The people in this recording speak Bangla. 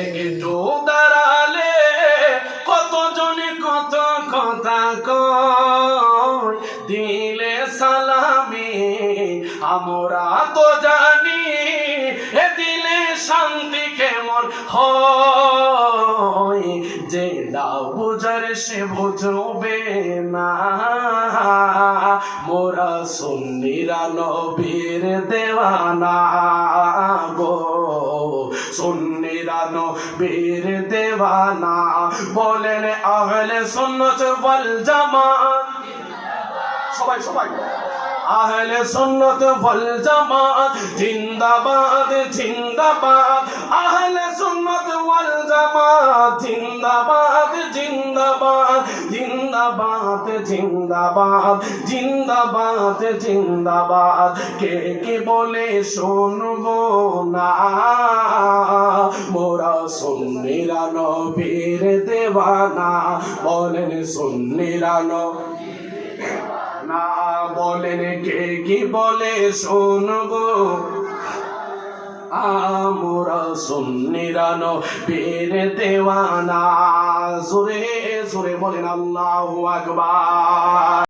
একটু দাঁড়ালে কতজনে কত কথা কয়, দিলে সালামি আমরা তো জানি, এ দিলে শান্তি কেমন হয়। যে না বুঝার সে বুঝবে না, মোরা সুন্নিরা নবীর দেওয়ানা গো, সুন্নিরা নবীর দেওয়ানা। বলেন আহলে সুন্নাত ওয়াল জামাত, সবাই সবাই আহলে সুন্নাত ওয়াল জামাত জিন্দাবাদ জিন্দাবাদ, আহলে সুন্নাত ওয়াল জামাত জিন্দাবাদ জিন্দাবাদ জিন্দাবাদ জিন্দাবাদ জিন্দাবাদ জিন্দাবাদ। কে কে বলে শুনবো না, মোরা সুন্নিরা নবীর দেওয়ানা। বলেন সুন্নিরা না, বলেন কে কি বলে শুনবো, আমরা সুন্নিরা নবীর দেওয়ানা। জোরে জোরে বলেন আল্লাহু আকবার।